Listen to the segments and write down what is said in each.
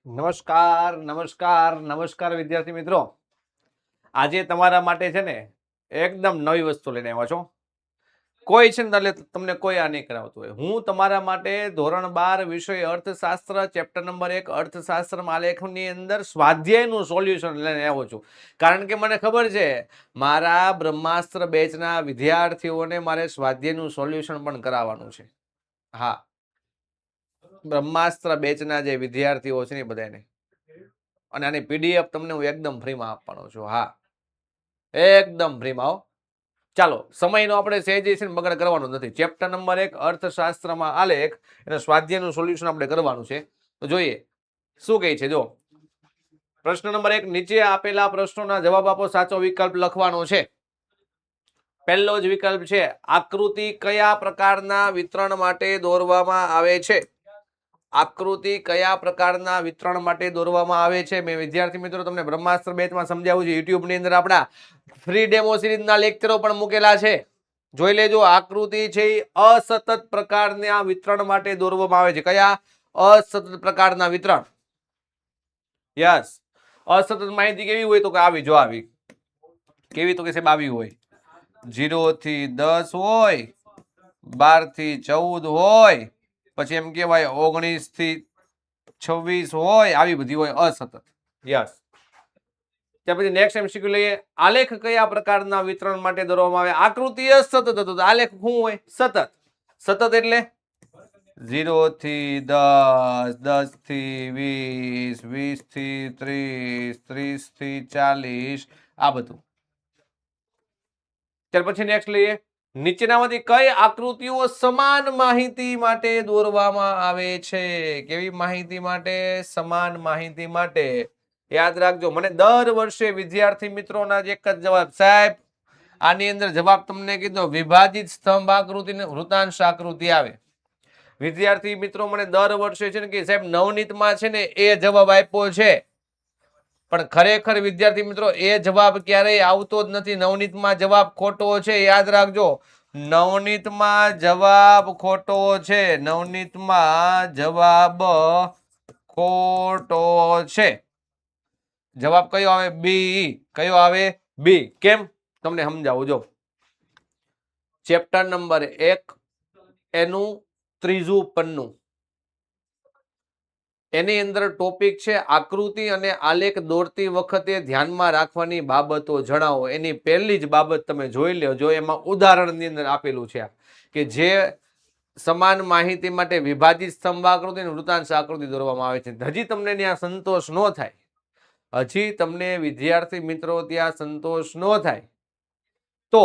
નમસ્કાર નમસ્કાર નમસ્કાર વિદ્યાર્થી મિત્રો, આજે તમારા માટે છે ને એકદમ નવી વસ્તુ લઈને આવ્યો છો. કોઈ છે ને એટલે તમને કોઈ આ નહીં કરાવતું હોય. હું તમારા માટે ધોરણ 12 વિષય અર્થશાસ્ત્ર ચેપ્ટર નંબર 1 અર્થશાસ્ત્રમાં આલેખની અંદર સ્વાધ્યાયનું સોલ્યુશન લઈને આવ્યો છું. કારણ કે મને ખબર છે મારા બ્રહ્માસ્ત્ર બેચના વિદ્યાર્થીઓને મારે સ્વાધ્યાયનું સોલ્યુશન પણ કરાવવાનું છે. હા, બ્રહ્માસ્ત્ર બેચના જે વિદ્યાર્થીઓ છે ને બધાને, અને આની પીડીએફ તમને હું એકદમ ફ્રીમાં આપવાનો છું. હા, એકદમ ફ્રીમાં. હો, ચાલો, સમયનો આપણે સહેજ બગાડ કરવાનો નથી. ચેપ્ટર નંબર 1 અર્થશાસ્ત્રમાં આલેખ અને સ્વાધ્યાયનું સોલ્યુશન આપણે કરવાનું છે. તો જોઈએ શું કહે છે. જો પ્રશ્ન નંબર 1, નીચે આપેલા પ્રશ્નોના જવાબ આપો. સાચો વિકલ્પ લખવાનો છે. પહેલો જ વિકલ્પ છે, આકૃતિ કયા પ્રકારના વિતરણ માટે દોરવામાં આવે છે? આકૃતિ કયા પ્રકારના વિતરણ માટે દોરવામાં આવે છે? મેં વિદ્યાર્થી મિત્રો તમને બ્રહ્માસ્ત્ર બેચમાં સમજાવું છું. યુટ્યુબ ની અંદર આપણા ફ્રી ડેમો સિરીઝના લેક્ચરો પણ મૂકેલા છે, જોઈ લેજો. આકૃતિ છે અસતત પ્રકારના વિતરણ માટે દોરવામાં આવે છે. કયા અસતત પ્રકારના વિતરણ? યસ, અસતત માહિતી કેવી હોય? તો કે આવી, જો આવી. કેવી? તો કે સાહેબ આવી હોય. 0 થી 10 હોય, 12 થી 14 હોય, પછી એમ કહેવાય 19 થી 26 હોય, આવી બધી હોય અસતત. યસ. ત્યાર પછી નેક્સ્ટ એમસીક્યુ લઈએ. આલેખ કયા પ્રકારના વિતરણ માટે દોરવામાં આવે? આકૃતિ સતત હતો, આલેખ શું હોય? સતત. સતત એટલે 0 થી 10, 10 થી 20, 20 થી 30, 30 થી 40, આ બધું. ત્યાર પછી નેક્સ્ટ લઈએ. નીચેનામાંથી કઈ આકૃતિઓ સમાન માહિતી માટે દોરવામાં આવે છે? કેવી માહિતી માટે? સમાન માહિતી માટે. યાદ રાખજો, મને દર વર્ષે વિદ્યાર્થી મિત્રોના એક જ જવાબ, સાહેબ આની અંદર જવાબ તમને કીધો વિભાજિત સ્તંભ આકૃતિ ને વૃતાંશ આકૃતિ આવે. વિદ્યાર્થી મિત્રો મને દર વર્ષે છે ને કે સાહેબ નવનીતમાં છે ને એ જવાબ આપ્યો છે, પણ ખરેખર વિદ્યાર્થી મિત્રો એ જવાબ ક્યારેય આવતો જ નથી. નવનીતમાં જવાબ ખોટો છે, યાદ રાખજો. નવનીતમાં જવાબ ખોટો છે. નવનીતમાં જવાબ ખોટો છે. જવાબ કયો આવે? બી. કયો આવે? બી. કેમ? તમને સમજાવું. જો ચેપ્ટર નંબર 1 એનું ત્રીજું પન્નું, એની અંદર ટોપિક છે આકૃતિ અને આલેખ દોરતી વખતે ધ્યાનમાં રાખવાની બાબતો જણાવો. એની પહેલી જ બાબત તમે જોઈ લો. જો એમાં ઉદાહરણની અંદર આપેલું છે કે જે સમાન માહિતી માટે વિભાજિત સ્તંભ આકૃતિ અને વૃતાંશ આકૃતિ દોરવામાં આવે છે. હજી તમને ત્યાં સંતોષ ન થાય, હજી તમને વિદ્યાર્થી મિત્રો ત્યાં સંતોષ ન થાય, તો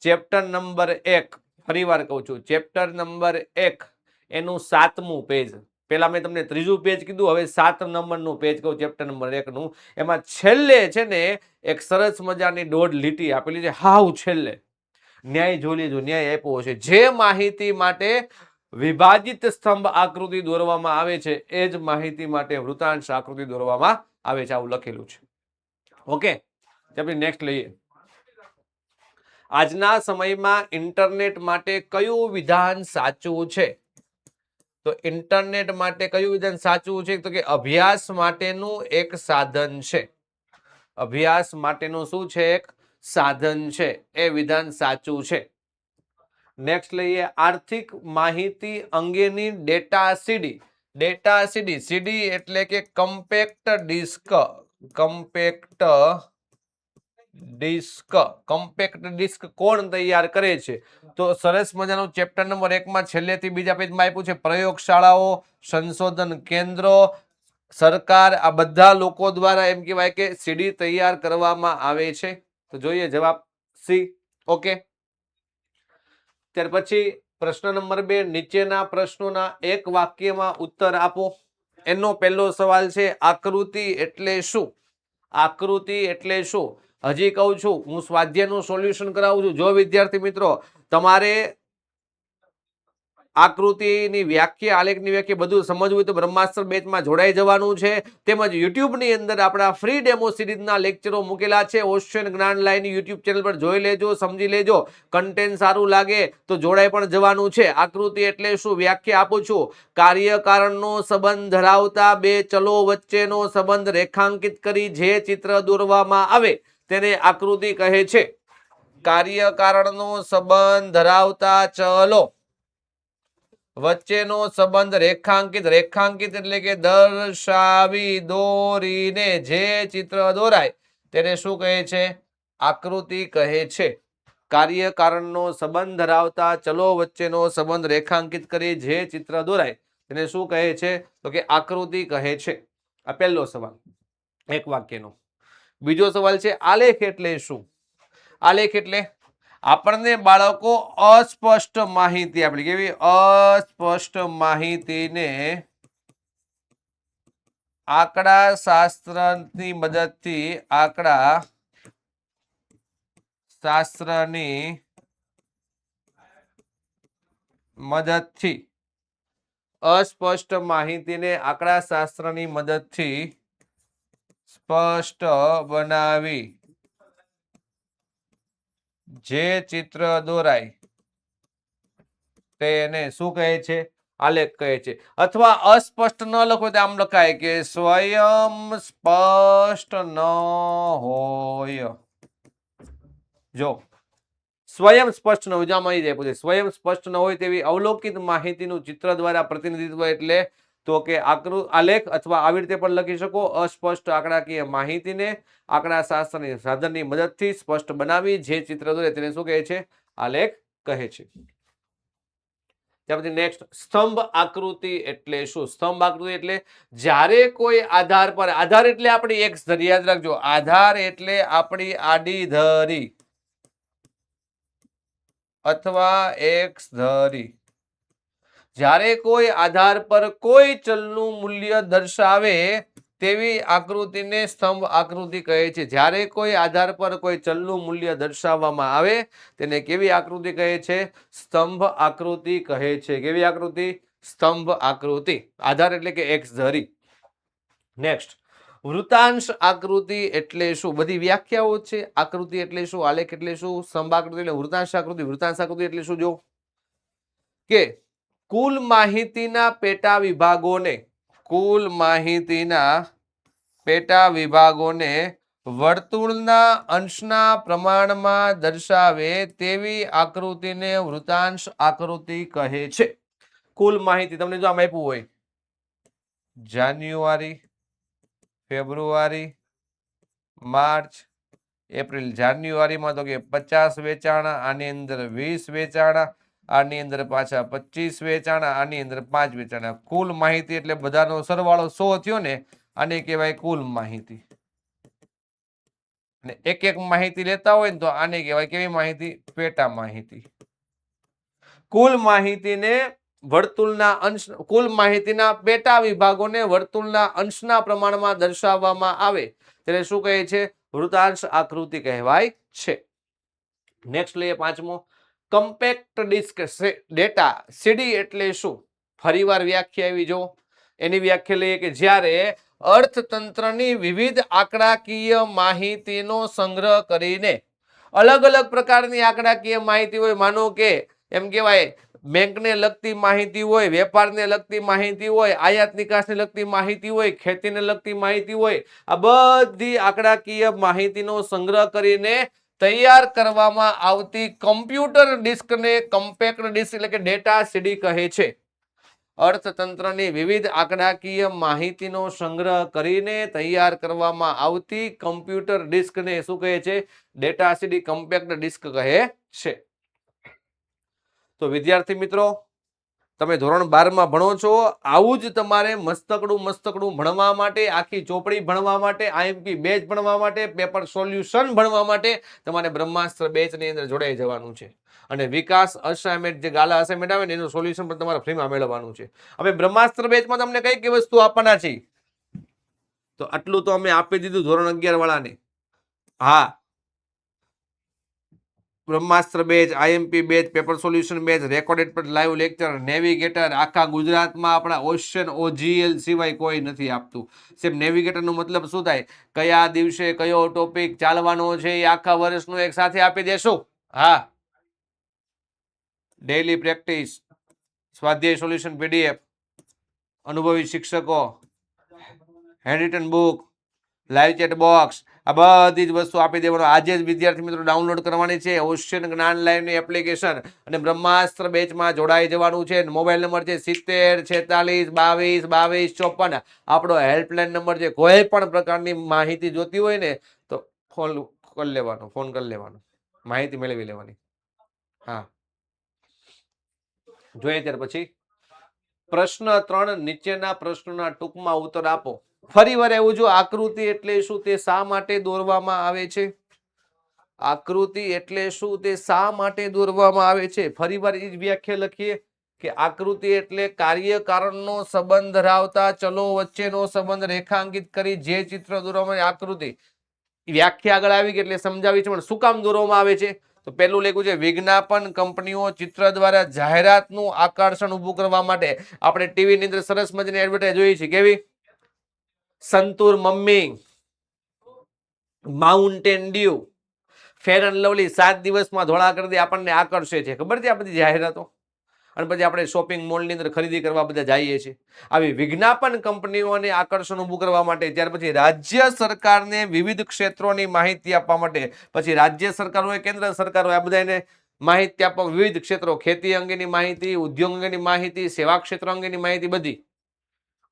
ચેપ્ટર નંબર 1, ફરીવાર કહું છું, ચેપ્ટર નંબર 1 એનું 7મું પેજ. પેલા મેં તમને ત્રીજું પેજ કીધું, હવે 7 નંબરનું પેજ કહું ચેપ્ટર નંબર 1 નું. એમાં છેલ્લે છે ને એક સરસ મજાની 1.5 લીટી આપેલી છે, હાવ છેલ્લે. ન્યાય જોઈ લેજો, ન્યાય આપ્યો છે. જે માહિતી માટે વિભાજિત સ્તંભ આકૃતિ દોરવામાં આવે છે એ જ માહિતી માટે વૃતાંશ આકૃતિ દોરવામાં આવે છે, આવું લખેલું છે. ઓકે, આપણે નેક્સ્ટ લઈએ. આજના સમયમાં ઇન્ટરનેટ માટે કયું વિધાન સાચું છે? તો ઇન્ટરનેટ માટે કયું વિધાન સાચું છે? તો કે અભ્યાસ માટેનું એક સાધન છે. અભ્યાસ માટેનું શું છે? એક સાધન છે. એ વિધાન સાચું છે. નેક્સ્ટ લઈએ. આર્થિક માહિતી અંગેની ડેટા સીડી. ડેટા સીડી, સીડી એટલે કે કમ્પેક્ટ ડિસ્ક. કમ્પેક્ટ ડિસ્ક. કમ્પેક્ટ ડિસ્ક કોણ તૈયાર કરે છે? તો સરસ મજાનું ચેપ્ટર નંબર 1 માં છેલ્લેથી બીજા પેજમાં આપ્યું છે. પ્રયોગશાળાઓ, સંશોધન કેન્દ્રો, સરકાર, આ બધા લોકો દ્વારા એમ કહેવાય કે સીડી તૈયાર કરવામાં આવે છે. તો જોઈએ જવાબ સી. ઓકે, ત્યાર પછી પ્રશ્ન નંબર 2, નીચેના પ્રશ્નોના એક વાક્યમાં ઉત્તર આપો. એનો પહેલો સવાલ છે આકૃતિ એટલે શું? આકૃતિ એટલે શું? હજી કહું છું, હું સ્વાધ્યાયનું સોલ્યુશન કરાવું છું. જો વિદ્યાર્થી મિત્રો તમારે આકૃતિની વ્યાખ્યા, આલેખની વ્યાખ્યા બધું સમજવું હોય તો બ્રહ્માસ્ત્ર બેચમાં જોડાઈ જવાનું છે. તેમજ યુટ્યુબની અંદર આપણા ફ્રી ડેમો સિરીઝના લેક્ચરો મૂકેલા છે. ઓશન જ્ઞાન લાઈન યુટ્યુબ ચેનલ પર જોઈ લેજો, સમજી લેજો. કન્ટેન્ટ સારું લાગે તો જોડાઈ પણ જવાનું છે. આકૃતિ એટલે શું, વ્યાખ્યા આપું છું. કાર્યકારણનો સંબંધ ધરાવતા બે ચલો વચ્ચેનો સંબંધ રેખાંકિત કરી જે ચિત્ર દોરવામાં આવે તેને આકૃતિ કહે છે. કાર્યકારણનો સંબંધ ધરાવતા ચલો વચ્ચેનો સંબંધ રેખાંકિત, રેખાંકિત એટલે કે દર્શાવી દોરીને જે ચિત્ર દોરાય તેને શું કહે છે? આકૃતિ કહે છે. કાર્યકારણનો સંબંધ ધરાવતા ચલો વચ્ચેનો સંબંધ રેખાંકિત કરી જે ચિત્ર દોરાય તેને શું કહે છે? તો કે આકૃતિ કહે છે. આ પહેલો સવાલ એક વાક્યનો. બીજો સવાલ છે આલેખ એટલે શું? આલેખ એટલે આપણને બાળકો અસ્પષ્ટ માહિતી આપણી, કેવી અસ્પષ્ટ માહિતીને આંકડા શાસ્ત્રની મદદથી, આંકડા શાસ્ત્રની મદદથી, અસ્પષ્ટ માહિતીને આંકડા શાસ્ત્રની મદદથી સ્પષ્ટ બનાવી જે ચિત્ર દોરાય તેને શું કહે છે? આલેખ કહે છે. અથવા અસ્પષ્ટ ન લખો તો આમ લખાય કે સ્વયં સ્પષ્ટ ન હોય. જો સ્વયં સ્પષ્ટ ન હોય, જો આમાં આવી જાય પૂછે સ્વયં સ્પષ્ટ ન હોય તેવી અવલોકિત માહિતીનું ચિત્ર દ્વારા પ્રતિનિધિત્વ એટલે તો કે આલેખ, અથવા આવી રીતે પણ લખી શકો અસ્પષ્ટ આંકડાકીય માહિતીને આંકડા શાસ્ત્રની સાધનની મદદથી સ્પષ્ટ બનાવી જે ચિત્ર દોરે તેને શું કહે છે? આલેખ કહે છે. ત્યાર પછી નેક્સ્ટ, સ્તંભ આકૃતિ એટલે શું? સ્તંભ આકૃતિ એટલે જ્યારે કોઈ આધાર પર, આધાર એટલે આપણી એક ધરી, યાદ રાખજો, આધાર એટલે આપણી આડી ધરી અથવા એક્સ ધરી, જ્યારે કોઈ આધાર પર કોઈ ચલનું મૂલ્ય દર્શાવે તેવી આકૃતિને સ્તંભ આકૃતિ કહે છે. જ્યારે કોઈ આધાર પર કોઈ ચલનું મૂલ્ય દર્શાવવામાં આવે તેને કેવી આકૃતિ કહે છે? સ્તંભ આકૃતિ કહે છે. કેવી આકૃતિ? સ્તંભ આકૃતિ. આધાર એટલે કે એક્સ ધરી. નેક્સ્ટ, વૃતાંશ આકૃતિ એટલે શું? બધી વ્યાખ્યાઓ છે. આકૃતિ એટલે શું, આલેખ એટલે શું, સ્તંભ આકૃતિ એટલે વૃતાંશ આકૃતિ. વૃતાંશ આકૃતિ એટલે શું? જો કે કુલ માહિતીના પેટા વિભાગોને, કુલ માહિતીના પેટા વિભાગોને વર્તુળના અંશના પ્રમાણમાં દર્શાવે તેવી આકૃતિને વૃતાંશ આકૃતિ કહે છે. કુલ માહિતી તમને જો આમ આપ્યું હોય જાન્યુઆરી, ફેબ્રુઆરી, માર્ચ, એપ્રિલ. જાન્યુઆરીમાં તો કે 50 વેચાણ, આની અંદર 20 વેચાણ, આની અંદર પાછા 25 વેચાણ, આની અંદર 5 વેચાણ. કુલ માહિતી એટલે બધાનો સરવાળો 100 થયો ને, આને કહેવાય કુલ માહિતી. અને એક એક માહિતી લેતા હોય ને તો આને કહેવાય કેવી માહિતી? પેટા માહિતી. કુલ માહિતીને વર્તુળના અંશ, કુલ માહિતીના પેટા વિભાગોને વર્તુળના અંશના પ્રમાણમાં દર્શાવવામાં આવે તેને શું કહે છે? વૃતાંશ આકૃતિ કહેવાય છે. નેક્સ્ટ લઈએ પાંચમો, કમ્પેક્ટ ડિસ્ક ડેટા સીડી એટલે શું? ફરીવાર વ્યાખ્યા આવી જો, એની વ્યાખ્યા લઈએ કે જ્યારે અર્થતંત્રની વિવિધ આંકડાકીય માહિતીનો સંગ્રહ કરીને, અલગ અલગ પ્રકારની આંકડાકીય માહિતી હોય, માનો કે એમ કહેવાય બેંકને લગતી માહિતી હોય, વેપારને લગતી માહિતી હોય, આયાત નિકાસને લગતી માહિતી હોય, ખેતીને લગતી માહિતી હોય, આ બધી આંકડાકીય માહિતીનો સંગ્રહ કરીને તૈયાર કરવામાં આવતી કમ્પ્યુટર ડિસ્કને કમ્પેક્ટ ડિસ્ક એટલે કે ડેટા સીડી કહે છે. અર્થતંત્રની વિવિધ આંકડાકીય માહિતીનો સંગ્રહ કરીને તૈયાર કરવામાં આવતી કમ્પ્યુટર ડિસ્કને શું કહે છે? ડેટા સીડી, કમ્પેક્ટ ડિસ્ક કહે છે. તો વિદ્યાર્થી મિત્રો, તમે ધોરણ 12 માં ભણો છો, આવું જ તમારે મસ્તકડું ભણવા માટે, આખી ચોપડી ભણવા માટે, આઈએમપી બેચ ભણવા માટે, પેપર સોલ્યુશન ભણવા માટે તમારે બ્રહ્માસ્ત્ર બેચની અંદર જોડાઈ જવાનું છે. અને વિકાસ અસાઇનમેન્ટ, જે ગાલા અસાઇનમેન્ટ આવે ને એનું સોલ્યુશન પણ તમારે ફ્રીમાં મેળવવાનું છે. હવે બ્રહ્માસ્ત્ર બેચમાં તમને કઈ કઈ વસ્તુ આપવાના છે? તો આટલું તો અમે આપી દીધું ધોરણ 11 વાળાને. હા, Brahmastra batch, IMP batch, paper solution batch, recorded પર લાઈવ લેક્ચર, નેવિગેટર આખા ગુજરાતમાં આપણા ઓશન ઓજીએલ સિવાય કોઈ નથી આપતું. સાહેબ નેવિગેટરનો મતલબ શું થાય? કયા દિવસે કયો ટોપિક ચાલવાનો છે એ આખા વર્ષનું એક સાથે આપી દેશું. હા, ડેઈલી પ્રેક્ટિસ, સ્વાધ્યાય સોલ્યુશન પીડીએફ, અનુભવી શિક્ષકો, hand return book, live chat box, આ બધી જ વસ્તુ આપી દેવાનો. આજે જ વિદ્યાર્થી મિત્રો ડાઉનલોડ કરવાની છે ઓશન જ્ઞાન લાઈવની એપ્લિકેશન અને બ્રહ્માસ્ત્ર બેચમાં જોડાઈ જવાનું છે. મોબાઈલ નંબર છે 70 46 22 22 54. આપણો હેલ્પલાઇન નંબર છે. કોઈ પણ પ્રકારની માહિતી જોતી હોય ને તો ફોન કરી લેવાનો, માહિતી મેળવી લેવાની. હા, જોઈએ ત્યાર પછી પ્રશ્ન 3, નીચેના પ્રશ્નોના ટૂંકમાં ઉત્તર આપો. ફરી વાર એવું જો, આકૃતિ એટલે શું, તે શા માટે દોરવામાં આવે છે? આકૃતિ એટલે શું, તે શા માટે દોરવામાં આવે છે? ફરી વાર એ જ વ્યાખ્યા લખીએ કે આકૃતિ એટલે કાર્ય કારણનો સંબંધ ધરાવતા ચલો વચ્ચેનો સંબંધ રેખાંકિત કરી જે ચિત્ર દોરવામાં આવે આકૃતિ. વ્યાખ્યા આગળ આવી ગઈ એટલે સમજાવી છે, પણ શું કામ દોરવામાં આવે છે? તો પેલું લખ્યું છે વિજ્ઞાપન કંપનીઓ ચિત્ર દ્વારા જાહેરાતનું આકર્ષણ ઊભું કરવા માટે. આપણે ટીવી ની અંદર સરસ મજાની એડવર્ટાઇઝ જોઈ છે. કેવી? Santoor mummy, Mountain Dew, Fair and Lovely 7 દિવસમાં ધોળા કરી દે, આપણને આકર્ષે છે. ખબર છે આ બધી જાહેરાતો? અને પછી આપણે શોપિંગ મોલની અંદર ખરીદી કરવા બધા જઈએ છીએ. આવી વિજ્ઞાપન કંપનીઓને આકર્ષણ ઊભું કરવા માટે. ત્યાર પછી રાજ્ય સરકારને વિવિધ ક્ષેત્રોની માહિતી આપવા માટે. પછી રાજ્ય સરકાર હોય, કેન્દ્ર સરકાર હોય, આ બધાને માહિતી આપવા વિવિધ ક્ષેત્રો, ખેતી અંગેની માહિતી, ઉદ્યોગ અંગેની માહિતી, સેવા ક્ષેત્ર અંગેની માહિતી બધી.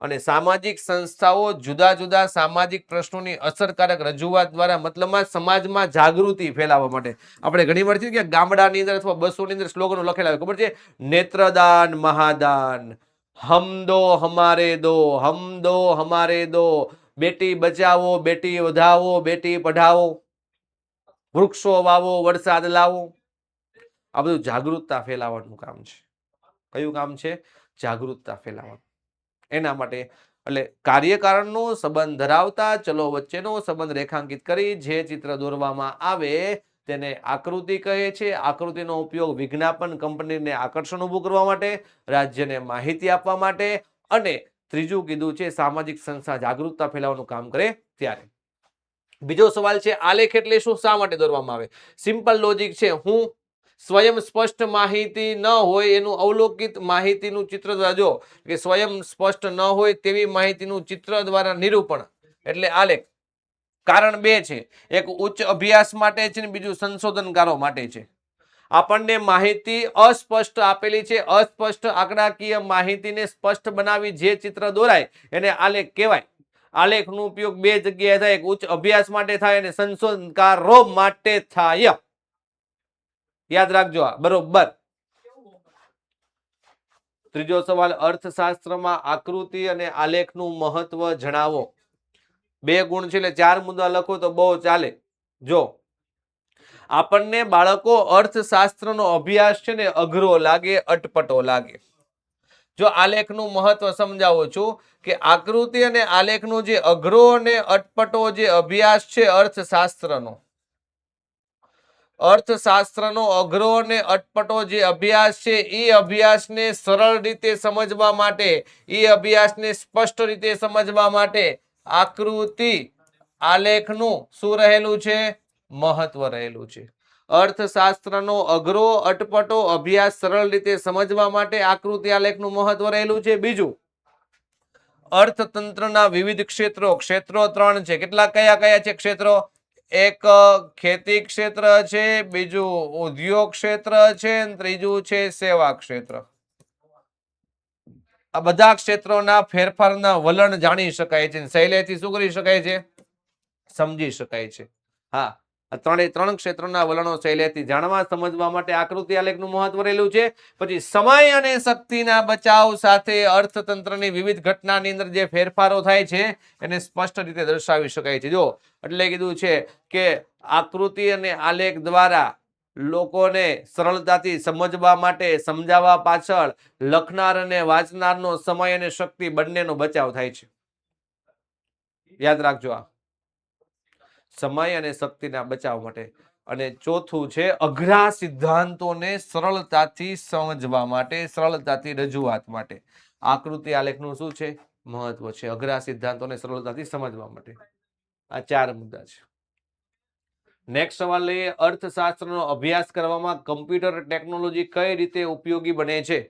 અને સામાજિક સંસ્થાઓ જુદા જુદા સામાજિક પ્રશ્નોની અસરકારક રજૂઆત દ્વારા મતલબમાં સમાજમાં જાગૃતિ ફેલાવવા માટે. આપણે ઘણી વાર કે ગામડાની અંદર અથવા બસોની અંદર સ્લોગનો લખેલા હોય, ખબર છે? નેત્રદાન મહાદાન, હમ દો હમારે દો, હમ દો હમારે દો, બેટી બચાવો, બેટી વધાવો, બેટી પઢાવો, વૃક્ષો વાવો, વરસાદ લાવો. આ બધું જાગૃતતા ફેલાવવાનું કામ છે. કયું કામ છે? જાગૃતતા ફેલાવવાનું. એના માટે એટલે કાર્યકારણનો સંબંધ ધરાવતા ચલો વચ્ચેનો સંબંધ રેખાંકિત કરી જે ચિત્ર દોરવામાં આવે તેને આકૃતિ કહે છે. આકૃતિનો ઉપયોગ વિજ્ઞાપન કંપનીને આકર્ષણ ઊભું કરવા માટે, રાજ્યને માહિતી આપવા માટે, અને ત્રીજું કીધું છે સામાજિક સંસ્થા જાગૃતતા ફેલાવવાનું કામ કરે ત્યારે. બીજો સવાલ છે આલેખ એટલે શું, શા માટે દોરવામાં આવે? સિમ્પલ લોજિક છે. હું સ્વયં સ્પષ્ટ માહિતી ન હોય એનું અવલોકિત માહિતીનું ચિત્ર દ્વારા જો કે સ્વયં સ્પષ્ટ ન હોય તેવી માહિતીનું ચિત્ર દ્વારા નિરૂપણ એટલે આલેખ. કારણ 2 છે, એક ઉચ્ચ અભ્યાસ માટે છે ને બીજું સંશોધનકારો માટે છે. આપણને માહિતી અસ્પષ્ટ આપેલી છે. અસ્પષ્ટ આંકડાકીય માહિતીને સ્પષ્ટ બનાવી જે ચિત્ર દોરાય એને આલેખ કહેવાય. આલેખનો ઉપયોગ 2 જગ્યાએ થાય, એક ઉચ્ચ અભ્યાસ માટે થાય અને સંશોધનકારો માટે થાય. યાદ રાખજો આ બરોબર. ત્રીજો સવાલ, અર્થશાસ્ત્રમાં આકૃતિ અને આલેખનું મહત્વ જણાવો. 2 ગુણ છે એટલે 4 મુદ્દા લખો તો બહુ ચાલે. જો આપણને બાળકો અર્થશાસ્ત્રનો અભ્યાસ છે ને અઘરો લાગે, અટપટો લાગે. જો આલેખનું મહત્વ સમજાવો છું કે આકૃતિ અને આલેખનો જે અઘરો અને અટપટો જે અભ્યાસ છે અર્થશાસ્ત્રનો અઘરો અને અટપટો જે અભ્યાસ છે એ અભ્યાસને સરળ રીતે સમજવા માટે, એ અભ્યાસને સ્પષ્ટ રીતે સમજવા માટે આકૃતિ આલેખનું શું રહેલું છે? મહત્વ રહેલું છે. અર્થશાસ્ત્રનો અઘરો અટપટો અભ્યાસ સરળ રીતે સમજવા માટે આકૃતિ આલેખનું મહત્વ રહેલું છે. બીજું, અર્થતંત્રના વિવિધ ક્ષેત્રો 3 છે. કેટલા કયા છે ક્ષેત્રો? એક ખેતી ક્ષેત્ર છે, બીજું ઉદ્યોગ ક્ષેત્ર છે, ત્રીજું છે સેવા ક્ષેત્ર. આ બધા ક્ષેત્રોના ફેરફારના વલણ જાણી શકાય છે. સહેલાઈથી શું કરી શકાય છે? સમજી શકાય છે. હા, આ 3 ક્ષેત્રોના વલણો સહેલાઈથી જાણવા સમજવા માટે આકૃતિ આલેખનું મહત્વ રહેલું છે. પછી સમય અને શક્તિના બચાવ સાથે અર્થતંત્રની વિવિધ ઘટનાની અંદર જે ફેરફારો થાય છે એને સ્પષ્ટ રીતે દર્શાવી શકાય છે. જો એટલે કીધું છે કે આકૃતિ અને આલેખ દ્વારા લોકોને સરળતાથી સમજવા માટે, સમજાવવા પાછળ લખનાર અને વાંચનારનો સમય અને શક્તિ બંનેનો બચાવ થાય છે. યાદ રાખજો આ સમય અને શક્તિના બચાવ માટે. અને ચોથું છે અઘરા સિદ્ધાંતોને સરળતાથી સમજવા માટે, સરળતાથી રજૂઆત માટે. આકૃતિ આલેખનું શું છે? મહત્વ છે. અઘરા સિદ્ધાંતોને સરળતાથી સમજવા માટે. આ 4 મુદ્દા છે. નેક્સ્ટ સવાલ લઈએ. અર્થશાસ્ત્રનો અભ્યાસ કરવામાં કમ્પ્યુટર ટેકનોલોજી કઈ રીતે ઉપયોગી બને છે?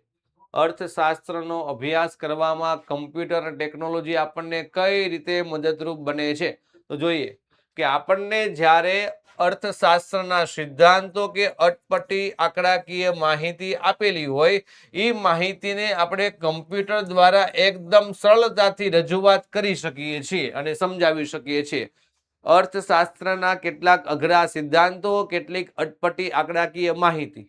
અર્થશાસ્ત્રનો અભ્યાસ કરવામાં કમ્પ્યુટર ટેકનોલોજી આપણને કઈ રીતે મદદરૂપ બને છે? તો જોઈએ કે આપણને જ્યારે અર્થશાસ્ત્રના સિદ્ધાંતો કે અટપટી આંકડાકીય માહિતી આપેલી હોય, એ માહિતીને આપણે કમ્પ્યુટર દ્વારા એકદમ સરળતાથી રજૂઆત કરી શકીએ છીએ અને સમજાવી શકીએ છીએ. અર્થશાસ્ત્રના કેટલાક અઘરા સિદ્ધાંતો, કેટલીક અટપટી આંકડાકીય માહિતી,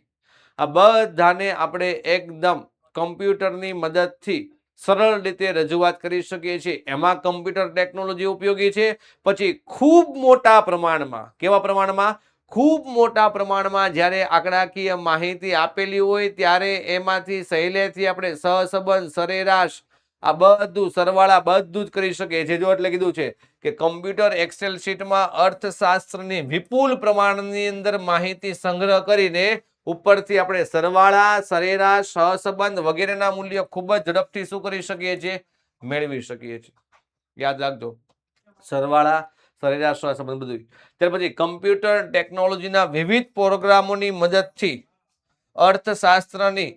આ બધાને આપણે એકદમ કમ્પ્યુટરની મદદથી સરળ રીતે રજૂઆત કરી શકીએ છીએ. એમાં કમ્પ્યુટર ટેકનોલોજી ઉપયોગી છે. પછી ખૂબ મોટા પ્રમાણમાં, કેવા પ્રમાણમાં? ખૂબ મોટા પ્રમાણમાં જ્યારે આંકડાકીય માહિતી આપેલી હોય ત્યારે એમાંથી સહેલેથી આપણે સહસંબંધ, સરેરાશ, આ બધું સરવાળા બધું જ કરી શકીએ છીએ. જો એટલે કીધું છે કે કમ્પ્યુટર એક્સેલ શીટમાં અર્થશાસ્ત્રની વિપુલ પ્રમાણની અંદર માહિતી સંગ્રહ કરીને ઉપરથી આપણે સરવાળા, સરેરાશ, સહસંબંધ વગેરેના મૂલ્ય ખૂબ જ ઝડપથી શું કરી શકીએ છીએ? મેળવી શકીએ છીએ. યાદ રાખજો, સરવાળા, સરેરાશ, સહસંબંધ બધું. ત્યાર પછી કમ્પ્યુટર ટેકનોલોજીના વિવિધ પ્રોગ્રામોની મદદથી અર્થશાસ્ત્રની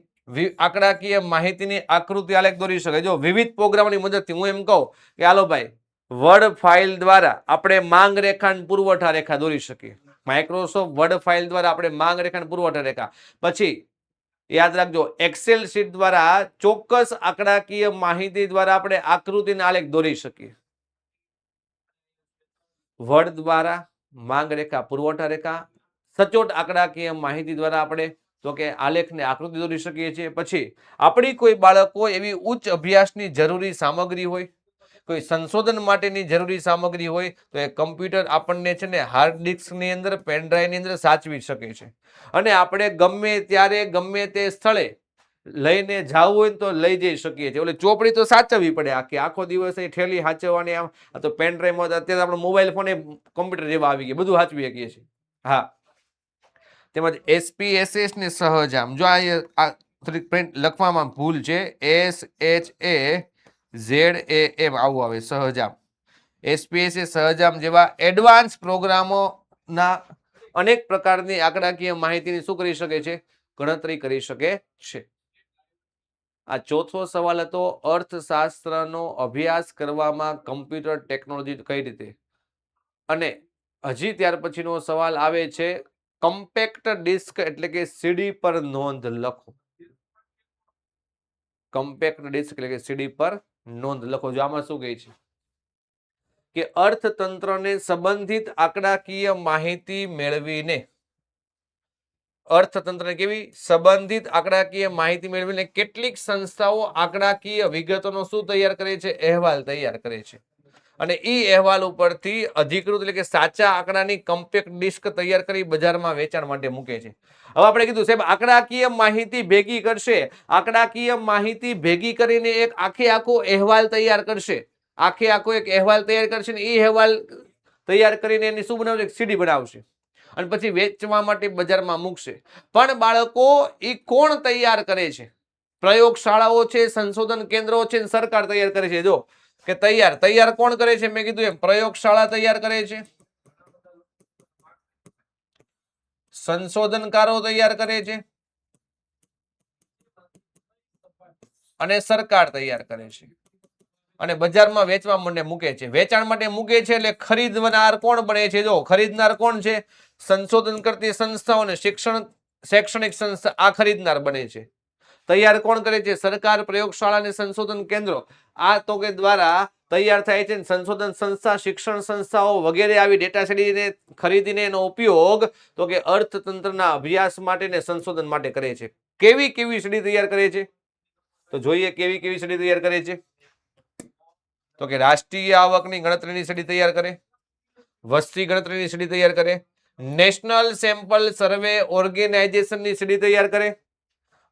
આંકડાકીય માહિતીની આકૃતિ આલેખ દોરી શકાય. જો વિવિધ પ્રોગ્રામોની મદદથી હું એમ કહું કે હાલો ભાઈ, વર્ડ ફાઇલ દ્વારા આપણે માંગ રેખા, પુરવઠા રેખા દોરી શકીએ. માઇક્રોસોફ્ટ વર્ડ ફાઇલ દ્વારા આપણે માંગ રેખા, પુરવઠા રેખા. પછી યાદ રાખજો, એક્સેલ શીટ દ્વારા ચોક્કસ આંકડાકીય માહિતી દ્વારા આપણે આકૃતિના આલેખ દોરી શકીએ. વર્ડ દ્વારા માંગ રેખા, પુરવઠા રેખા, સચોટ આંકડાકીય માહિતી દ્વારા આપણે તો કે આલેખને આકૃતિ દોરી શકીએ છીએ. પછી આપણી કોઈ બાળકો એવી ઉચ્ચ અભ્યાસની જરૂરી સામગ્રી હોય, કોઈ સંશોધન માટેની જરૂરી સામગ્રી હોય, તો એ કમ્પ્યુટર આપણને છે ને હાર્ડ ડિસ્કની અંદર, પેનડ્રાઈવની અંદર સાચવી શકે છે. અને આપણે ગમે ત્યારે ગમે તે સ્થળે લઈને જવું હોય તો લઈ જઈ શકીએ છીએ. એટલે ચોપડી તો સાચવવી પડે, આખો દિવસ એ ઠેલી સાચવવાની. આમ તો પેનડ્રાઈવમાં અત્યારે આપણો મોબાઈલ ફોન એ કમ્પ્યુટર જેવા આવી ગયા, બધું સાચવી શકીએ છીએ. હા, તેમજ SPSS ને સહજામ, જો આ થોડીક પ્રિન્ટ લખવામાં ભૂલ છે, SHAZAM આવું આવે, સહજામ. SPSS સહજામ જેવા એડવાન્સ પ્રોગ્રામોના અનેક પ્રકારની આંકડાકીય માહિતીની શું કરી શકે છે? ગણતરી કરી શકે છે. આ ચોથો સવાલ હતો, અર્થશાસ્ત્રનો અભ્યાસ કરવામાં કમ્પ્યુટર ટેકનોલોજી કઈ રીતે? અને હજી ત્યાર પછીનો સવાલ આવે છે, કમ્પેક્ટ ડિસ્ક એટલે કે સીડી પર નોંધ લખો. કમ્પેક્ટ ડિસ્ક એટલે કે સીડી પર નોંધ લખો. જો આમાં શું કહે છે કે અર્થતંત્રને સંબંધિત આંકડાકીય માહિતી મેળવીને, અર્થતંત્રને કેવી સંબંધિત આંકડાકીય માહિતી મેળવીને કેટલીક સંસ્થાઓ આંકડાકીય વિગતોનો શું તૈયાર કરે છે? અહેવાલ તૈયાર કરે છે. અને એ અહેવાલ ઉપરથી અધિકૃત એટલે કે સાચા આંકડાની કમ્પેક્ટ ડિસ્ક તૈયાર કરી બજારમાં વેચાણ માટે મૂકે છે. હવે આપણે કીધું સાહેબ, આંકડાકીય માહિતી ભેગી કરશે, આંકડાકીય માહિતી ભેગી કરીને એક આખો અહેવાલ તૈયાર કરશે, આખો એક અહેવાલ તૈયાર કરશે ને એ અહેવાલ તૈયાર કરીને એની શું બનાવશે? સીડી બનાવશે અને પછી વેચવા માટે બજારમાં મૂકશે. પણ બાળકો, એ કોણ તૈયાર કરે છે? પ્રયોગશાળાઓ છે, સંશોધન કેન્દ્રો છે, સરકાર તૈયાર કરે છે. જો કે તૈયાર કોણ કરે છે? મેં કીધું એમ, પ્રયોગશાળા તૈયાર કરે છે, સંશોધનકારો તૈયાર કરે છે અને સરકાર તૈયાર કરે છે. અને બજારમાં વેચવા માટે મૂકે છે. વેચાણ માટે મૂકે છે એટલે ખરીદનાર કોણ બને છે? જો ખરીદનાર કોણ છે? સંશોધન કરતી સંસ્થાઓ અને શૈક્ષણિક સંસ્થા, આ ખરીદનાર બને છે. તૈયાર કોણ કરે છે? સરકાર, પ્રયોગશાળા અને સંશોધન કેન્દ્રો, આ તો કે દ્વારા તૈયાર થાય છે. સંશોધન સંસ્થા, શિક્ષણ સંસ્થાઓ વગેરે આવી ડેટા સીડીને ખરીદીને એનો ઉપયોગ તો કે અર્થતંત્રના અભ્યાસ માટે ને સંશોધન માટે કરે છે. કેવી સીડી તૈયાર કરે છે? તો જોઈએ કેવી સીડી તૈયાર કરે છે. તો કે રાષ્ટ્રીય આવકની ગણતરીની સીડી તૈયાર કરે, વસ્તી ગણતરીની સીડી તૈયાર કરે, નેશનલ સેમ્પલ સર્વે ઓર્ગેનાઇઝેશનની સીડી તૈયાર કરે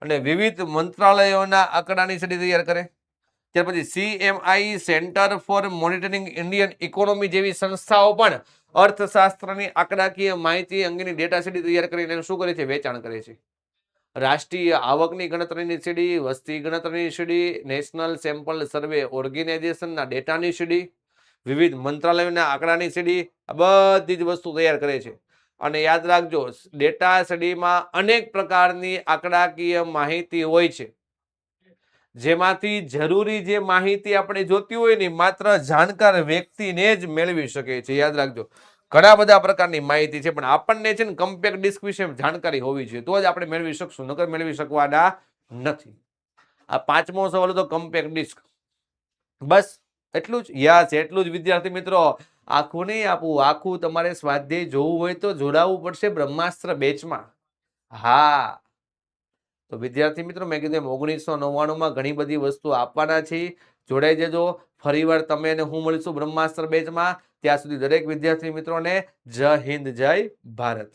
અને વિવિધ મંત્રાલયોના આંકડાની સીડી તૈયાર કરે. ત્યાર પછી CMI, centre for monitoring Indian economy જેવી સંસ્થાઓ પણ અર્થશાસ્ત્રની આંકડાકીય માહિતી અંગેની ડેટા સીડી તૈયાર કરીને એનું શું કરે છે? વેચાણ કરે છે. રાષ્ટ્રીય આવકની ગણતરીની સીડી, વસ્તી ગણતરીની સીડી, નેશનલ સેમ્પલ સર્વે ઓર્ગેનાઇઝેશનના ડેટાની સીડી, વિવિધ મંત્રાલયોના આંકડાની સીડી, આ બધી જ વસ્તુ તૈયાર કરે છે. અને યાદ રાખજો, ડેટા સીડીમાં અનેક પ્રકારની આંકડાકીય માહિતી હોય છે, જેમાંથી જરૂરી જે માહિતી આપણે જોતી હોય ને માત્ર જાણકાર વ્યક્તિને જ મેળવી શકે છે. યાદ રાખજો, ઘણા બધા પ્રકારની માહિતી છે, પણ આપણને છે ને કમ્પેક્ટ ડિસ્ક વિશે જાણકારી હોવી જોઈએ, તો જ આપણે મેળવી શકશું, નકર મેળવી શકવાના નથી. આ 5મો સવાલ હતો કમ્પેક્ટ ડિસ્ક. બસ એટલું જ. યસ, એટલું જ વિદ્યાર્થી મિત્રો. આખું નહીં આપવું, આખું તમારે સ્વાધ્યાય જોવું હોય તો જોડાવવું પડશે બ્રહ્માસ્ત્ર બેચમાં. હા, તો વિદ્યાર્થી મિત્રો મેં કીધું 1999માં ઘણી બધી વસ્તુ આપવાના છે, જોડાઈ જજો. ફરીવાર તમે અને હું મળીશું બ્રહ્માસ્ત્ર બેચમાં. ત્યાં સુધી દરેક વિદ્યાર્થી મિત્રોને જય હિન્દ, જય ભારત.